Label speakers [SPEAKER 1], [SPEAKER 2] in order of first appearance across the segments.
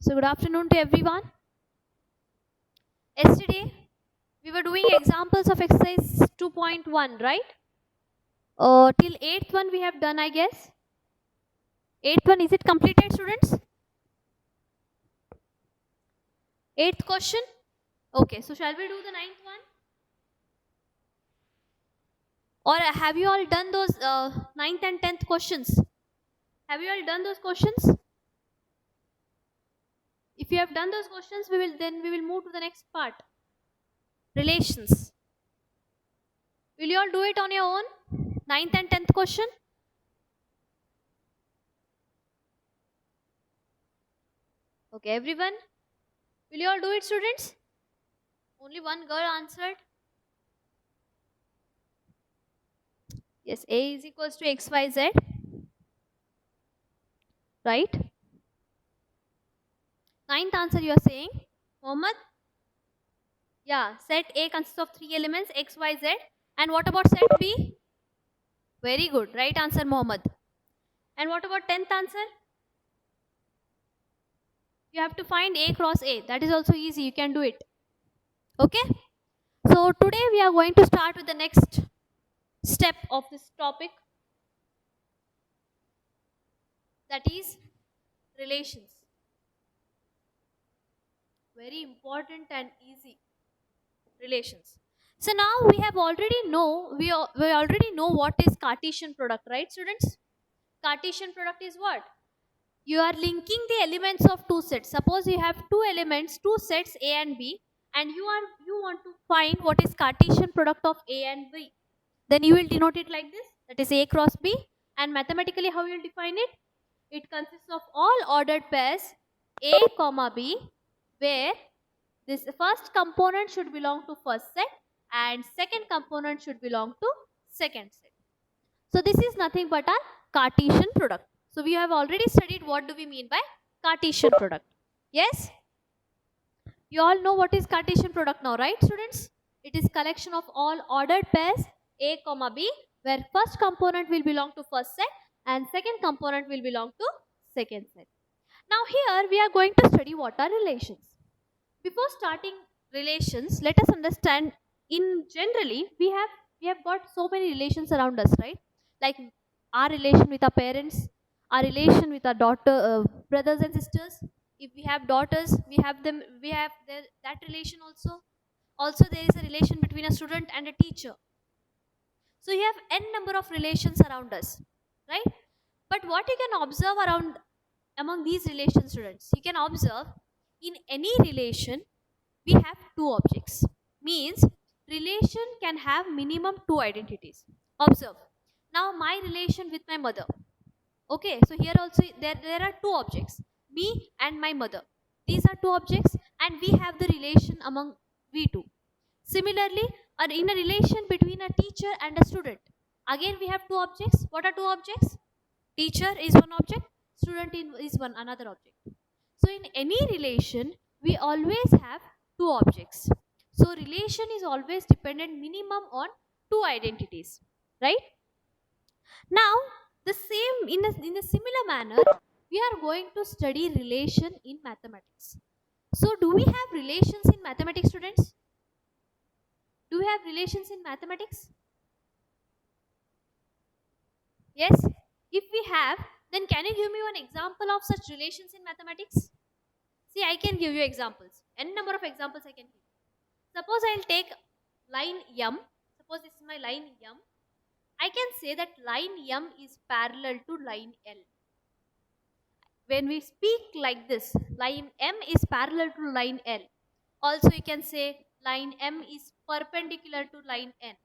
[SPEAKER 1] So good afternoon to everyone. Yesterday we were doing examples of exercise 2.1, right? Till 8th one we have done, I guess. 8th one, is it completed, students? 8th question. Okay, so shall we do the 9th one? Or have you all done those 9th and 10th questions? Have you all done those questions? If you have done those questions, we will move to the next part. Relations. Will you all do it on your own? 9th and 10th question? Okay, everyone? Will you all do it, students? Only one girl answered. Yes, A is equals to XYZ. Right? Ninth answer you are saying. Mohammed? Yeah, set A consists of three elements X, Y, Z. And what about set B? Very good. Right answer, Mohammed. And what about 10th answer? You have to find A cross A. That is also easy. You can do it. Okay? So today we are going to start with the next step of this topic. That is relations. Very important and easy. Relations. So now we already know what is Cartesian product, right, students? Cartesian product is what? You are linking the elements of two sets. Suppose you have two elements, two sets A and B, and you want to find what is Cartesian product of A and B. Then you will denote it like this. That is A cross B. And mathematically, how you will define it? It consists of all ordered pairs A comma B, where this first component should belong to first set and second component should belong to second set. So this is nothing but a Cartesian product. So we have already studied what do we mean by Cartesian product. Yes? You all know what is Cartesian product now, right, students? It is collection of all ordered pairs A comma B, where first component will belong to first set and second component will belong to second set. Now here we are going to study what are relations. Before starting relations, let us understand in generally we have got so many relations around us, right? Like our relation with our parents, our relation with our brothers and sisters. If we have daughters, we have that relation also. Also there is a relation between a student and a teacher. So you have n number of relations around us, right? But what you can observe around among these relations, students, you can observe in any relation we have two objects. Means relation can have minimum two identities. Observe. Now my relation with my mother. Okay, so here also there are two objects. Me and my mother. These are two objects and we have the relation among we two. Similarly, in a relation between a teacher and a student. Again we have two objects. What are two objects? Teacher is one object, student is one another object. So in any relation, we always have two objects. So relation is always dependent minimum on two identities, right? Now, the same in a similar manner, we are going to study relation in mathematics. So do we have relations in mathematics, students? Do we have relations in mathematics? Yes? If we have, then can you give me one example of such relations in mathematics? See, I can give you examples. N number of examples I can give. Suppose I'll take line M. Suppose this is my line M. I can say that line M is parallel to line L. When we speak like this, line M is parallel to line L. Also, you can say line M is perpendicular to line N.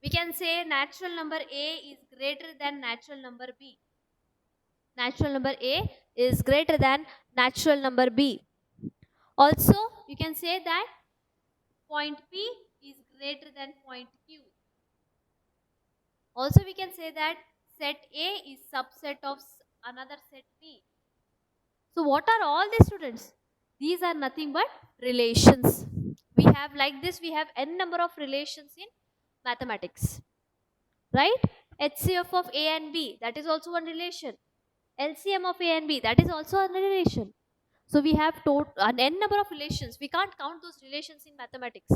[SPEAKER 1] We can say natural number A is greater than natural number B. Natural number A is greater than natural number B. Also, you can say that point P is greater than point Q. Also, we can say that set A is subset of another set B. So, what are all these, students? These are nothing but relations. We have like this, we have n number of relations in mathematics. Right? HCF of A and B, that is also one relation. LCM of A and B, that is also a relation. So we have an n number of relations. We can't count those relations in mathematics.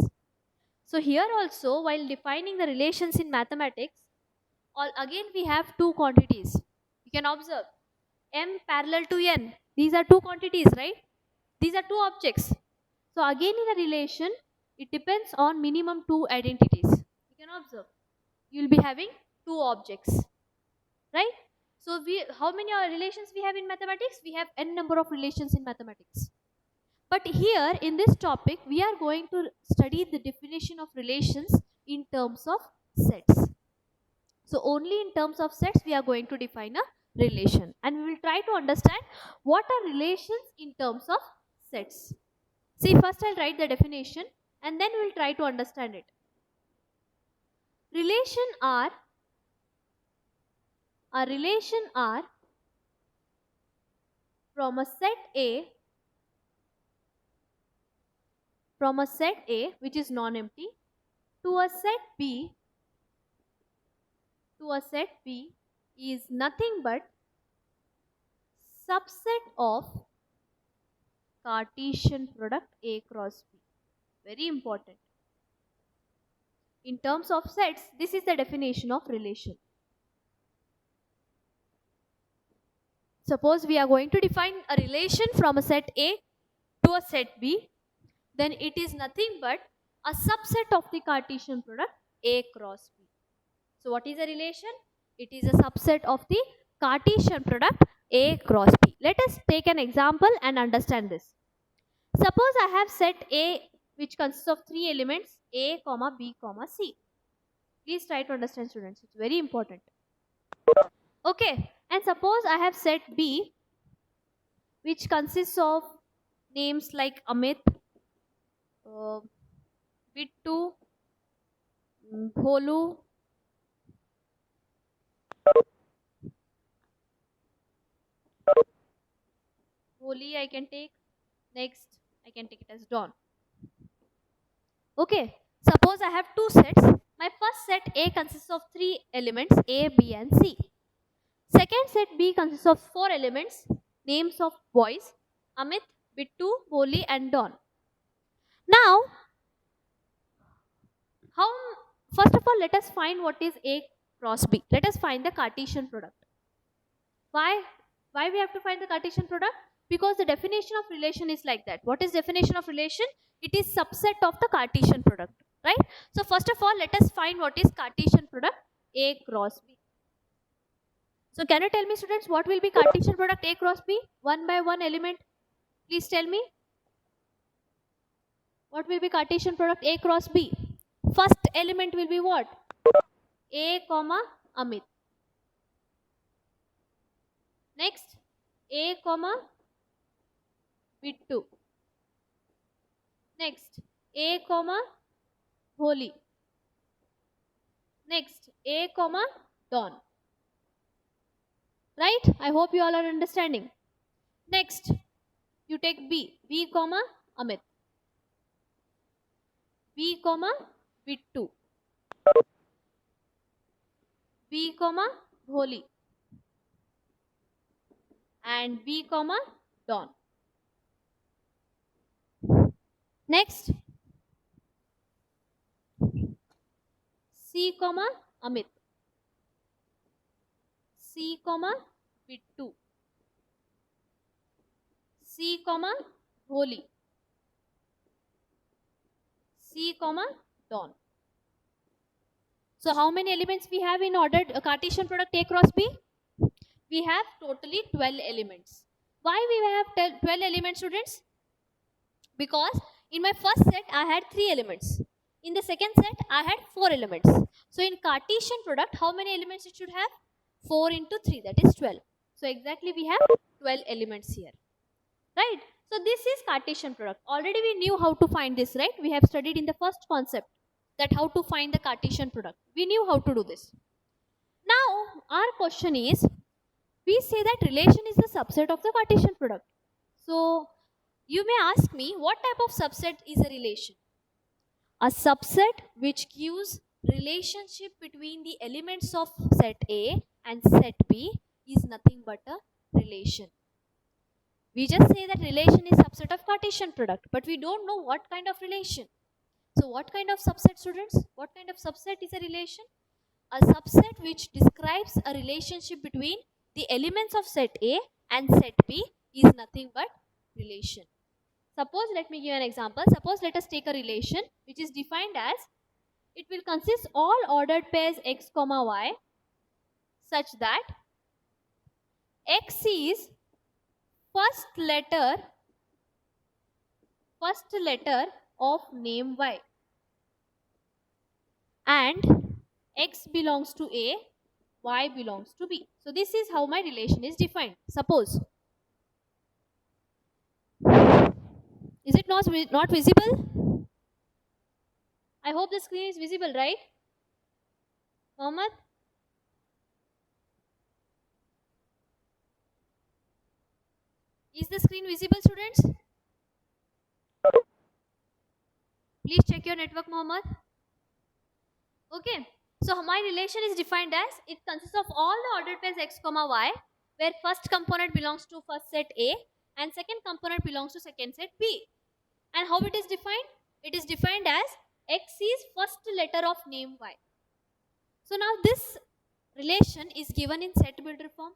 [SPEAKER 1] So here also, while defining the relations in mathematics, again we have two quantities. You can observe m parallel to n. These are two quantities, right? These are two objects. So again in a relation, it depends on minimum two identities. You can observe. You will be having two objects, right? So how many relations we have in mathematics? We have n number of relations in mathematics. But here in this topic, we are going to study the definition of relations in terms of sets. So only in terms of sets we are going to define a relation, and we will try to understand what are relations in terms of sets. See, first I'll write the definition and then we will try to understand it. Relation are from a set A which is non-empty to a set B is nothing but subset of Cartesian product A cross B. Very important. In terms of sets, this is the definition of relation. Suppose we are going to define a relation from a set A to a set B, then it is nothing but a subset of the Cartesian product A cross B. So what is a relation? It is a subset of the Cartesian product A cross B. Let us take an example and understand this. Suppose I have set A which consists of three elements A, B, C. Please try to understand, students. It's very important. Okay. And suppose I have set B which consists of names like Amit, Bittu, Bholu, Holi I can take. Next, I can take it as Dawn. Okay. Suppose I have two sets. My first set A consists of three elements A, B and C. Second set B consists of four elements, names of boys, Amit, Bittu, Holi and Dawn. Now, first of all, let us find what is A cross B. Let us find the Cartesian product. Why we have to find the Cartesian product? Because the definition of relation is like that. What is definition of relation? It is subset of the Cartesian product, right? So first of all, let us find what is Cartesian product A cross B. So can you tell me, students, what will be Cartesian product A cross B? One by one element. Please tell me. What will be Cartesian product A cross B? First element will be what? A, Amit. Next, A, Bittu. Next, A, Holi. Next, A, Dawn. Right? I hope you all are understanding. Next, you take B, Amit. B, Bittu. B, Holi. And B, Dawn. Next, C, Amit. C, Bittu. C, Holi. C, Dawn. So how many elements we have in ordered Cartesian product A cross B? We have totally 12 elements. Why we have 12 elements, students? Because in my first set I had 3 elements. In the second set I had 4 elements. So in Cartesian product, how many elements it should have? 4 into 3, that is 12. So exactly we have 12 elements here. Right? So this is Cartesian product. Already we knew how to find this, right? We have studied in the first concept that how to find the Cartesian product. We knew how to do this. Now our question is, we say that relation is the subset of the Cartesian product. So you may ask me, what type of subset is a relation? A subset which gives relationship between the elements of set A and set B is nothing but a relation. We just say that relation is subset of Cartesian product, but we don't know what kind of relation. So what kind of subset, students? What kind of subset is a relation? A subset which describes a relationship between the elements of set A and set B is nothing but relation. Suppose, let me give an example. Suppose let us take a relation which is defined as, it will consist all ordered pairs x comma y such that x is first letter of name y and x belongs to A, y belongs to B. So this is how my relation is defined. Suppose, is it not visible? I hope the screen is visible, right? Mohammed? Is the screen visible, students? Please check your network, Mohammed. Okay. So my relation is defined as, it consists of all the ordered pairs x comma y, where first component belongs to first set A and second component belongs to second set B. And how it is defined? It is defined as x is first letter of name y. So now this relation is given in set builder form.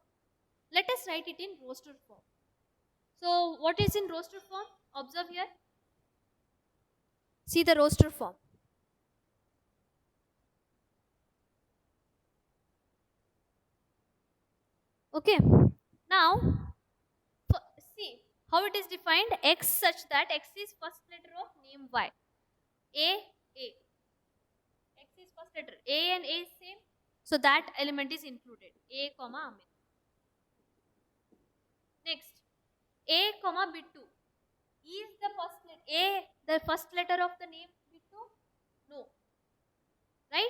[SPEAKER 1] Let us write it in roster form. So what is in roster form? Observe here. See the roster form. Okay. Now, see how it is defined. X such that x is first letter of name y. A. X is first letter. A and A is same. So that element is included. A comma Amit. Next, A comma B2. Is the first letter A the first letter of the name B2? No. Right?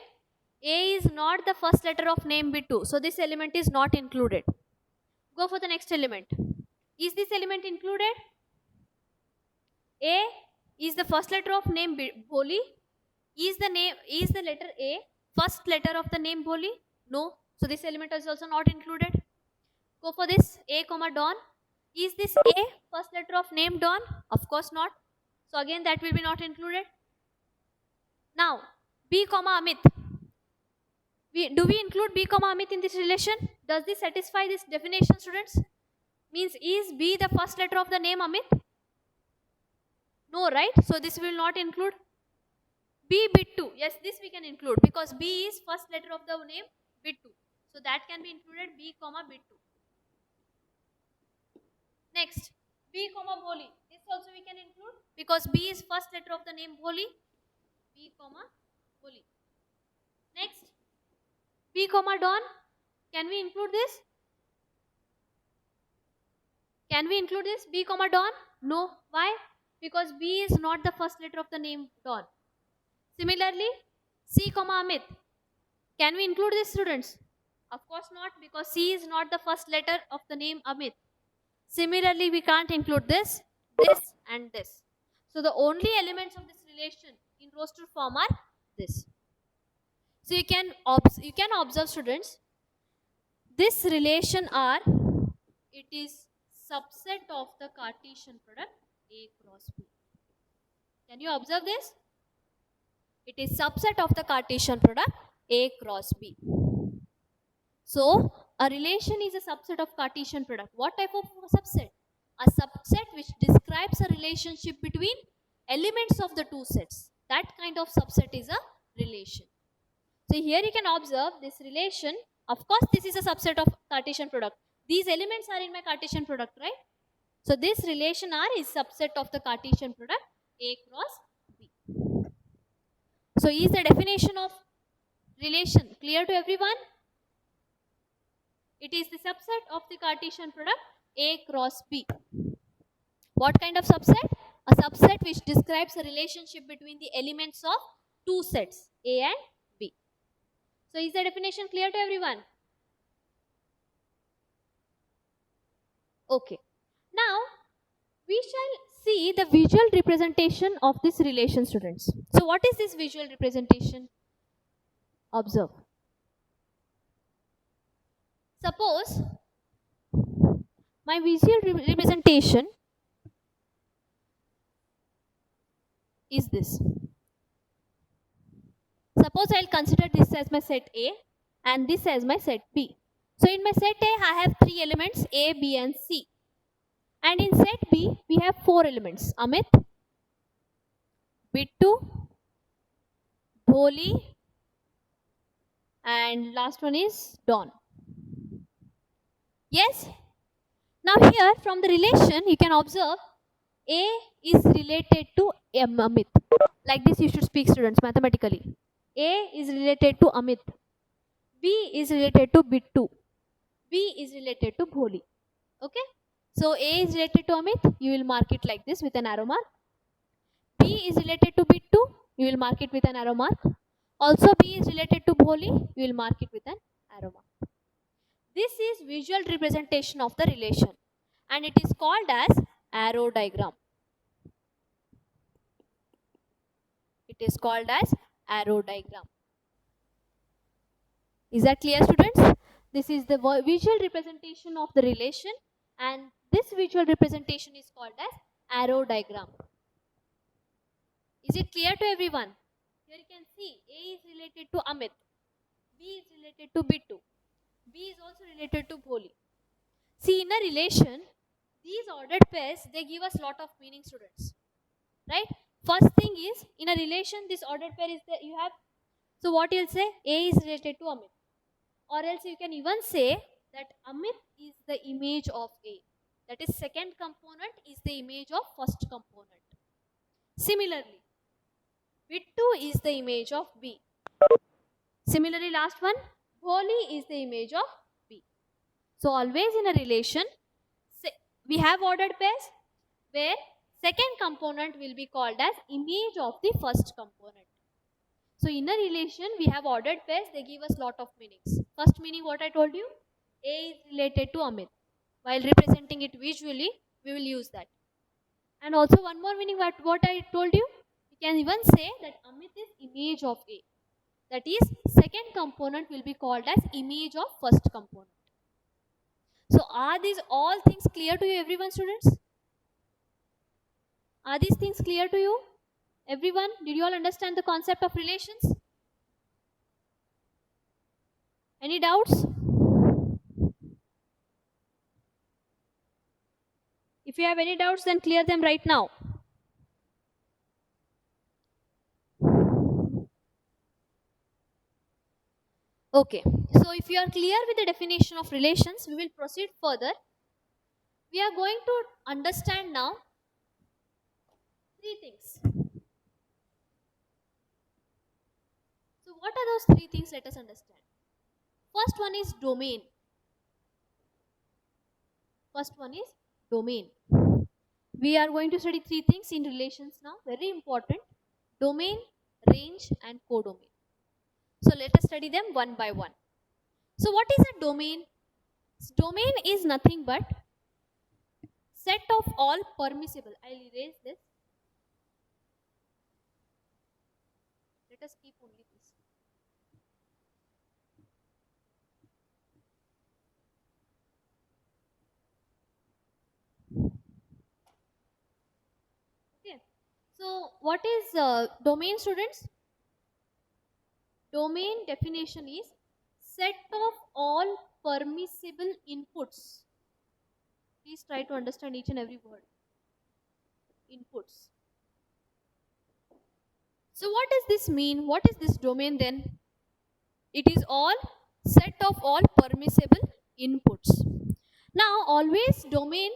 [SPEAKER 1] A is not the first letter of name B2. So this element is not included. Go for the next element. Is this element included? A is the first letter of name Boli. Is the letter A first letter of the name Boli? No. So this element is also not included. Go for this A comma Don. Is this A first letter of name Don? Of course not. So again that will be not included. Now B comma Amit. Do we include B comma Amit in this relation? Does this satisfy this definition, students? Means is B the first letter of the name Amit? No, right? So this will not include. B bit2. Yes, this we can include because B is first letter of the name bit2. So that can be included, B comma bit2. Next, B comma Boli. This also we can include because B is first letter of the name Boli. B comma Boli. Next, B comma Don. Can we include this? Can we include this? B comma Don? No. Why? Because B is not the first letter of the name Don. Similarly, C comma Amit. Can we include this, students? Of course not, because C is not the first letter of the name Amit. Similarly, we can't include this, this and this. So the only elements of this relation in roster form are this. So you can observe, students, this relation R, it is subset of the Cartesian product A cross B. Can you observe this? It is subset of the Cartesian product A cross B. So a relation is a subset of Cartesian product. What type of subset? A subset which describes a relationship between elements of the two sets. That kind of subset is a relation. So here you can observe this relation. Of course, this is a subset of Cartesian product. These elements are in my Cartesian product, right? So this relation R is subset of the Cartesian product A cross B. So is the definition of relation clear to everyone? It is the subset of the Cartesian product A cross B. What kind of subset? A subset which describes a relationship between the elements of two sets A and B. So is the definition clear to everyone? Okay. Now we shall see the visual representation of this relation, students. So what is this visual representation? Observe. Suppose my visual representation definition is this. Suppose I'll consider this as my set A and this as my set B. So in my set A, I have 3 elements A, B and C. And in set B, we have 4 elements. Amit, Bittu, Bholi, and last one is Don. Yes? Now here from the relation, you can observe A is related to Amit. Like this you should speak, students, mathematically. A is related to Amit. B is related to Bittu. B is related to Bholi. Okay? So A is related to Amit, you will mark it like this with an arrow mark. B is related to Bittu, you will mark it with an arrow mark. Also B is related to Bholi, you will mark it with an arrow mark. This is visual representation of the relation and it is called as arrow diagram. It is called as arrow diagram. Is that clear, students? This is the visual representation of the relation and this visual representation is called as arrow diagram. Is it clear to everyone? Here you can see A is related to Amit, B is related to Bittu, B is also related to Bholi. See, in a relation, these ordered pairs, they give us lot of meaning, students. Right? First thing is, in a relation, this ordered pair is that you have, so what you'll say? A is related to Amit. Or else you can even say that Amit is the image of A. That is, second component is the image of first component. Similarly, Bittu is the image of B. Similarly, last one, Bholi is the image of B. So always in a relation, we have ordered pairs where second component will be called as image of the first component. So in a relation, we have ordered pairs, they give us lot of meanings. First meaning, what I told you, A is related to Amit. While representing it visually, we will use that. And also one more meaning, what I told you, we can even say that Amit is image of A. That is, second component will be called as image of first component. So are these all things clear to you, everyone, students? Are these things clear to you? Everyone, did you all understand the concept of relations? Any doubts? If you have any doubts, then clear them right now. Okay, so if you are clear with the definition of relations, we will proceed further. We are going to understand now 3 things. So what are those 3 things? Let us understand. First one is domain. First one is domain. We are going to study 3 things in relations now. Very important. Domain, range and codomain. So let us study them one by one. So what is a domain? Domain is nothing but set of all permissible. I'll erase this. Let us keep only this. Okay. So what is domain, students? Domain definition is set of all permissible inputs. Please try to understand each and every word. Inputs. So what does this mean? What is this domain then? It is all set of all permissible inputs. Now always domain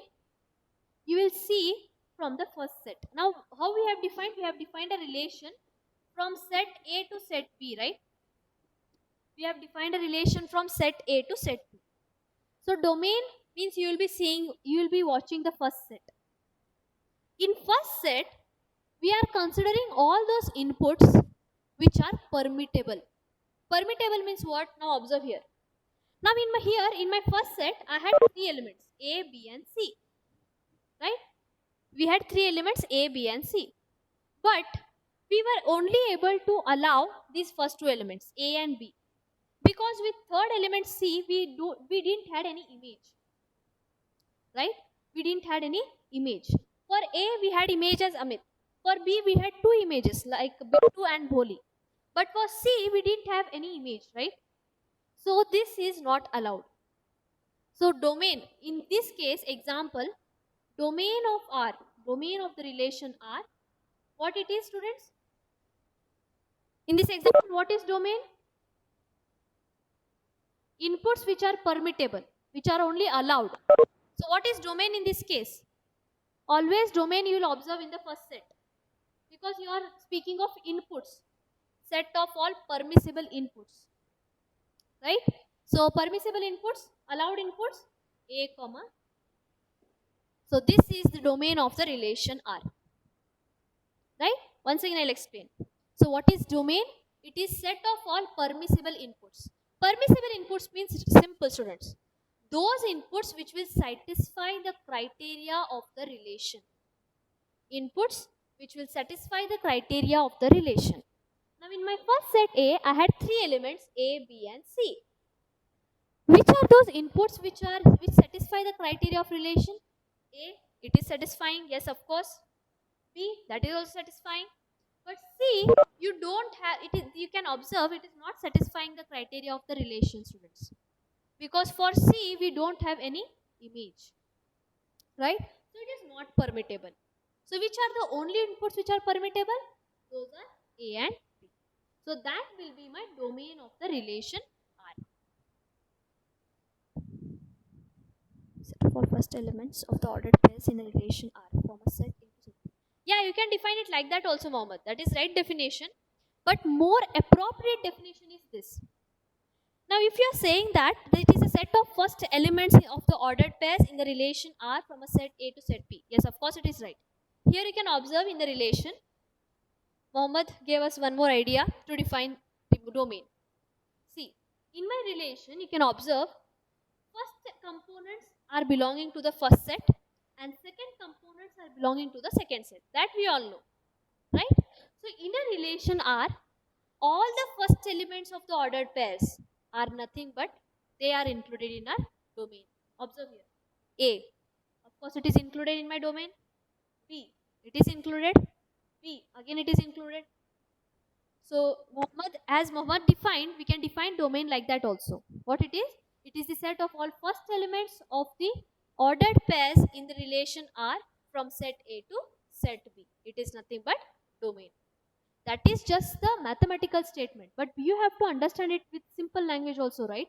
[SPEAKER 1] you will see from the first set. Now how we have defined? We have defined a relation from set A to set B, right? We have defined a relation from set A to set B. So domain means you will be seeing, you will be watching the first set. In first set, we are considering all those inputs which are permittable. Permittable means what? Now observe here. Now in my first set, I had 3 elements A, B and C. Right? We had 3 elements A, B and C. But we were only able to allow these first 2 elements A and B. Because with third element C, we didn't had any image. Right? we didn't had any image. For A, we had image as Amit. For B, we had two images like Bittu and Bholi. But for C, we didn't have any image, right? So this is not allowed. So domain, in this case, example, domain of R, domain of the relation R, what it is, students? In this example, what is domain? Inputs which are permittable, which are only allowed. So what is domain in this case? Always domain you will observe in the first set, because you are speaking of inputs, set of all permissible inputs, right? So permissible inputs, allowed inputs, A comma. So this is the domain of the relation R, right? Once again I'll explain. So what is domain? It is set of all permissible inputs. Permissible inputs means simple, students. Those inputs which will satisfy the criteria of the relation. Inputs which will satisfy the criteria of the relation. Now in my first set A, I had three elements A, B and C. Which are those inputs which satisfy the criteria of relation? A, it is satisfying, yes of course. B, that is also satisfying. But C, you don't have it is, you can observe it is not satisfying the criteria of the relation, students. Because for C, we don't have any image, right? So it is not permittable. So which are the only inputs which are permittable? Those are A and B. So that will be my domain of the relation R. Set of all first elements of the ordered pairs in the relation R from a set into set. Yeah, you can define it like that also, Mohammed. That is right definition. But more appropriate definition is this. Now, if you are saying that it is a set of first elements of the ordered pairs in the relation R from a set A to set B. Yes, of course it is right. Here you can observe in the relation, Mohammed gave us one more idea to define the domain. See, in my relation, you can observe first components are belonging to the first set and second components are belonging to the second set. That we all know, right? So, in a relation R, all the first elements of the ordered pairs are nothing but they are included in our domain. Observe here. A, of course it is included in my domain. B, it is included. B, again it is included. So as Mohammed defined, we can define domain like that also. What it is? It is the set of all first elements of the ordered pairs in the relation R from set A to set B. It is nothing but domain. That is just the mathematical statement, but you have to understand it with simple language also, right?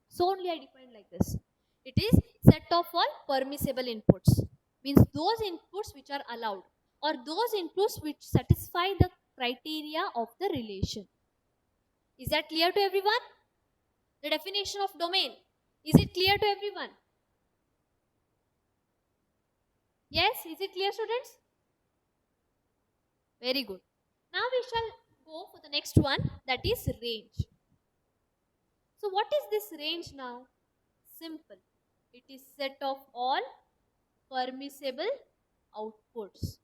[SPEAKER 1] So only I define like this. It is set of all permissible inputs, means those inputs which are allowed or those inputs which satisfy the criteria of the relation. Is that clear to everyone? The definition of domain, is it clear to everyone? Yes, is it clear, students? Very good. Now we shall go for the next one, that is range. So what is this range now? Simple. It is set of all permissible outputs.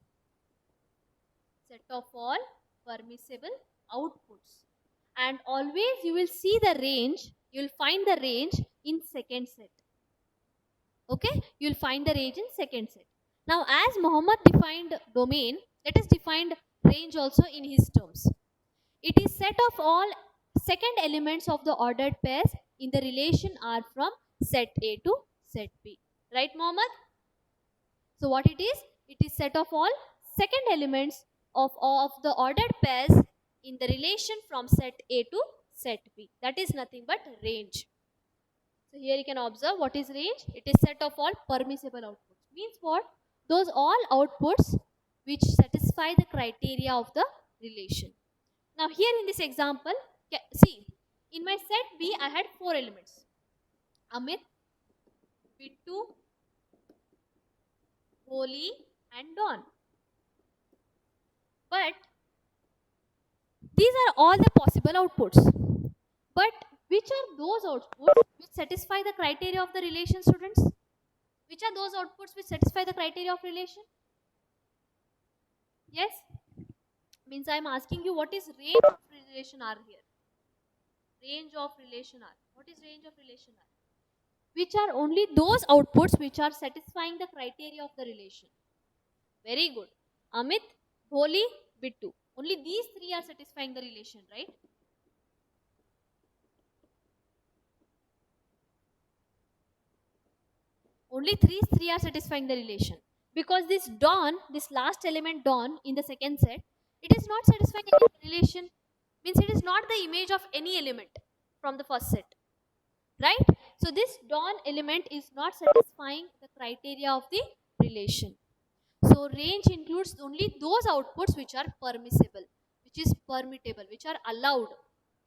[SPEAKER 1] Set of all permissible outputs. And always you will see the range, you will find the range in second set. Okay, you will find the range in second set. Now as Mohammed defined domain, let us define range also in his terms. It is set of all second elements of the ordered pairs in the relation R from set A to set B. Right, Mohammed? So what it is? It is set of all second elements of the ordered pairs in the relation from set A to set B. That is nothing but range. So here you can observe what is range. It is set of all permissible outputs. Means what? Those all outputs which satisfy the criteria of the relation. Now here in this example, see, in my set B I had four elements. Amit, Bittu, Bholi and Don. But these are all the possible outputs. But which are those outputs which satisfy the criteria of the relation, students? Which are those outputs which satisfy the criteria of relation? Yes? Means I am asking you, what is range of relation R here? Range of relation R. What is range of relation R? which are only those outputs which are satisfying the criteria of the relation. Very good. Amit, Bholi, Bittu. Only these three are satisfying the relation, right? Only three are satisfying the relation. Because this Dawn, this last element Dawn in the second set, it is not satisfying any relation. Means it is not the image of any element from the first set. Right? So this Dawn element is not satisfying the criteria of the relation. So range includes only those outputs which are permissible, which is permittable, which are allowed,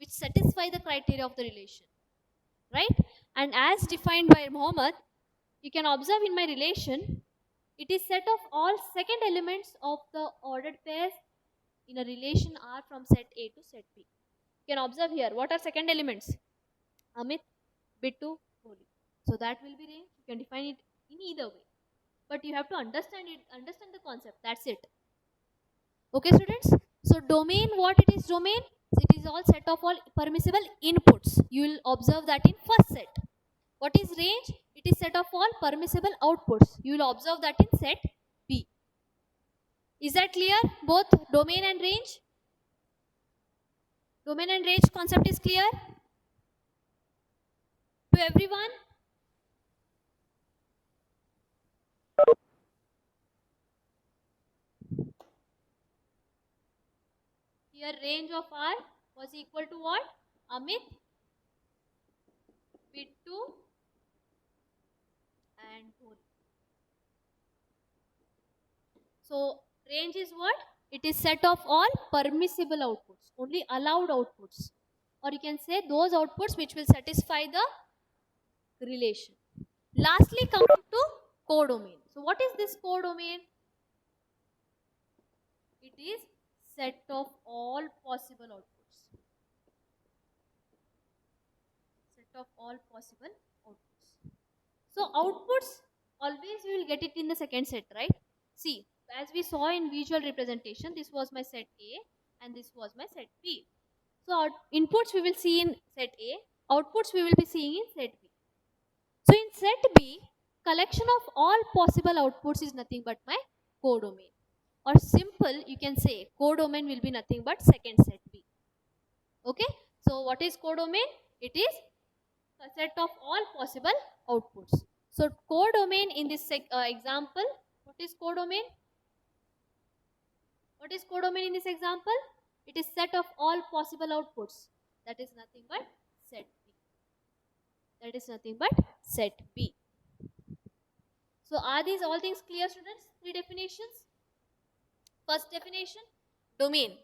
[SPEAKER 1] which satisfy the criteria of the relation. Right? And as defined by Mohammed, you can observe in my relation, it is set of all second elements of the ordered pairs in a relation R from set A to set B. You can observe here, what are second elements? Amit, Bittu, Holi. So that will be range. You can define it in either way. But you have to understand it, understand the concept. That's it. Okay, students? So domain, what it is domain? It is all set of all permissible inputs. You will observe that in first set. What is range? It is set of all permissible outputs. You will observe that in set B. Is that clear? Both domain and range? Domain and range concept is clear to everyone? Here range of R was equal to what? Amit, Bittu and Bholi. So range is what? It is set of all permissible outputs, only allowed outputs. Or you can say those outputs which will satisfy the relation. Lastly, coming to codomain. So what is this codomain? It is set of all possible outputs. Set of all possible outputs. So outputs, always we will get it in the second set, right? See, as we saw in visual representation, this was my set A and this was my set B. So inputs we will see in set A, outputs we will be seeing in set B. So in set B, collection of all possible outputs is nothing but my codomain. Or simple, you can say codomain will be nothing but second set B. Okay, so what is codomain? It is a set of all possible outputs. So codomain in this example, what is codomain? What is codomain in this example? It is set of all possible outputs. That is nothing but set B. That is nothing but set B. So are these all things clear, students? Three definitions. First definition, domain.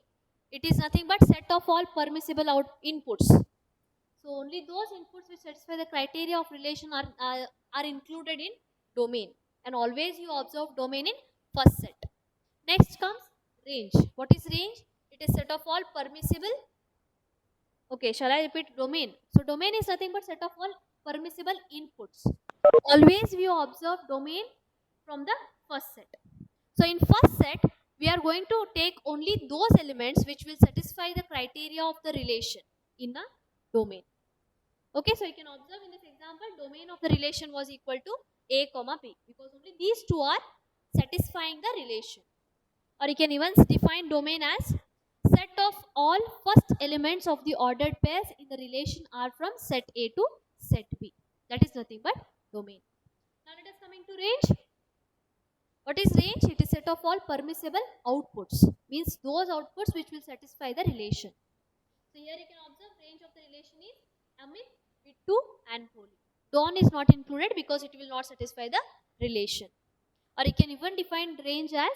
[SPEAKER 1] It is nothing but set of all permissible inputs. So only those inputs which satisfy the criteria of relation are included in domain. And always you observe domain in first set. Next comes range. What is range? It is set of all permissible. Okay, shall I repeat domain? So domain is nothing but set of all permissible inputs. Always we observe domain from the first set. So in first set, we are going to take only those elements which will satisfy the criteria of the relation in a domain. Okay, so you can observe in this example, domain of the relation was equal to A comma B, because only these two are satisfying the relation. Or you can even define domain as set of all first elements of the ordered pairs in the relation R from set A to set B. That is nothing but domain. Now let us coming to range. What is range? It is set of all permissible outputs. Means those outputs which will satisfy the relation. So here you can observe range of the relation is Amit, Bittu and Bholi. Dawn is not included because it will not satisfy the relation. Or you can even define range as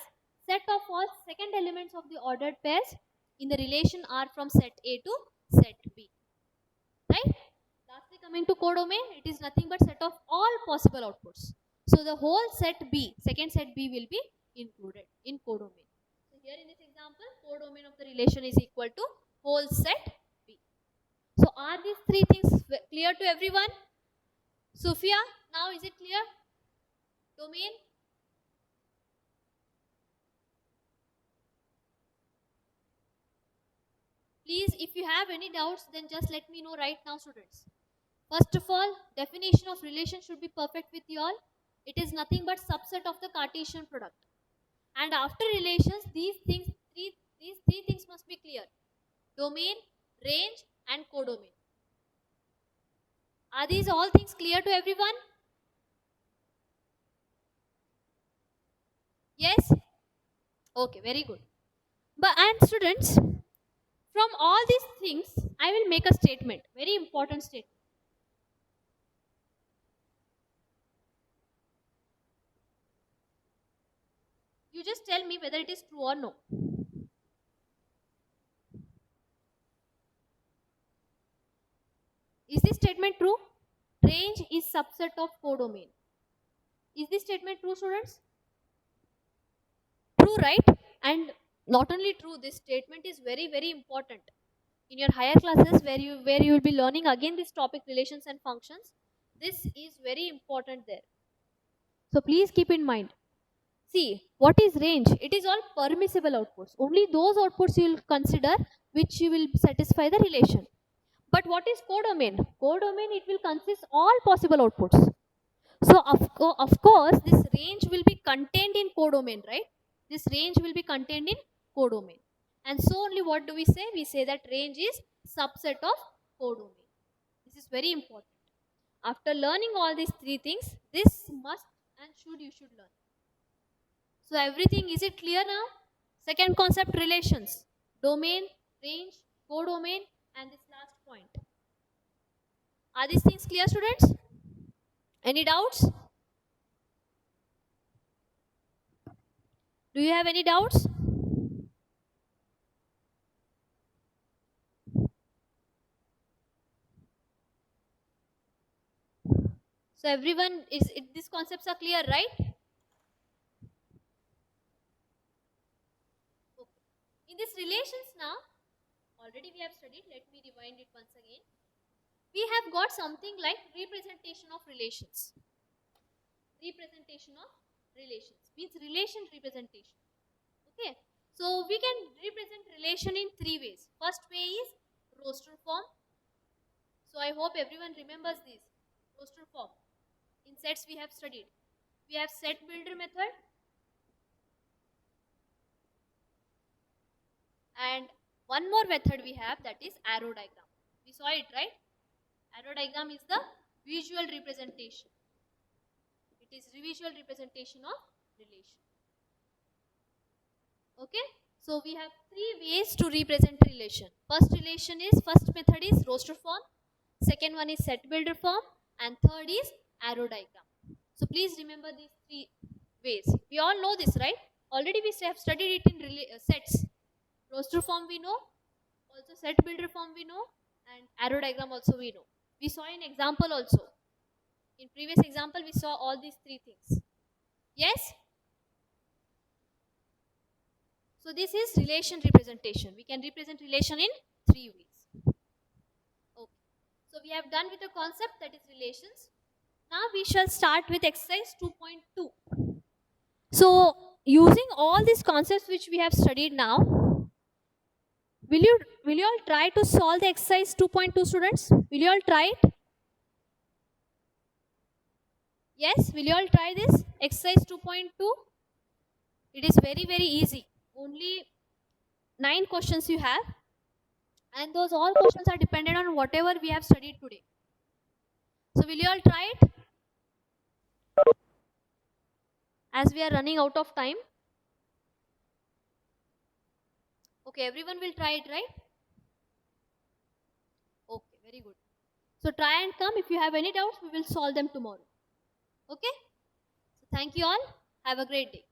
[SPEAKER 1] set of all second elements of the ordered pairs in the relation R from set A to set B. Right? Lastly, coming to codomain, it is nothing but set of all possible outputs. So the whole set B, second set B will be included in codomain. So here in this example, codomain of the relation is equal to whole set B. So are these three things clear to everyone? Sophia, now is it clear? Domain? Please, if you have any doubts, then just let me know right now, students. First of all, definition of relation should be perfect with you all. It is nothing but subset of the Cartesian product. And after relations, these three things must be clear: domain, range, and codomain. Are these all things clear to everyone? Yes? Okay, very good. But and students, from all these things, I will make a statement, very important statement. You just tell me whether it is true or no. Is this statement true? Range is subset of codomain. Is this statement true, students? True, right? And not only true, this statement is very, very important. In your higher classes where you will be learning again this topic, relations and functions, this is very important there. So please keep in mind. See, what is range? It is all permissible outputs. Only those outputs you will consider which you will satisfy the relation. But what is codomain? Codomain, it will consist all possible outputs. So of course, this range will be contained in codomain, right? This range will be contained in codomain. And so only what do we say? We say that range is subset of codomain. This is very important. After learning all these three things, this must and you should learn. So everything, is it clear now? Second concept, relations. Domain, range, codomain, and this last point. Are these things clear, students? Any doubts? Do you have any doubts? So everyone these concepts are clear, right? Okay. In this relations now, already we have studied. Let me rewind it once again. We have got something like representation of relations. Representation of relations means relation representation. Okay. So we can represent relation in three ways. First way is roster form. So I hope everyone remembers this. Roster form. In sets we have studied. We have set builder method. And one more method we have, that is arrow diagram. We saw it, right? Arrow diagram is the visual representation. It is visual representation of relation. Okay. So we have three ways to represent relation. First method is roster form. Second one is set builder form. And third is arrow diagram. So please remember these three ways. We all know this, right? Already we have studied it in sets. Roster form we know, also set builder form we know, and arrow diagram also we know. We saw in example also. In previous example we saw all these three things. Yes? So this is relation representation. We can represent relation in three ways. Okay. So we have done with the concept, that is relations. Now we shall start with exercise 2.2. So using all these concepts which we have studied now, will you all try to solve the exercise 2.2, students? Will you all try it? Yes, will you all try this exercise 2.2? It is very, very easy. Only 9 questions you have, and those all questions are dependent on whatever we have studied today. So will you all try it? As we are running out of time. Okay, everyone will try it, right? Okay, very good. So try and come. If you have any doubts, we will solve them tomorrow. Okay? So thank you all. Have a great day.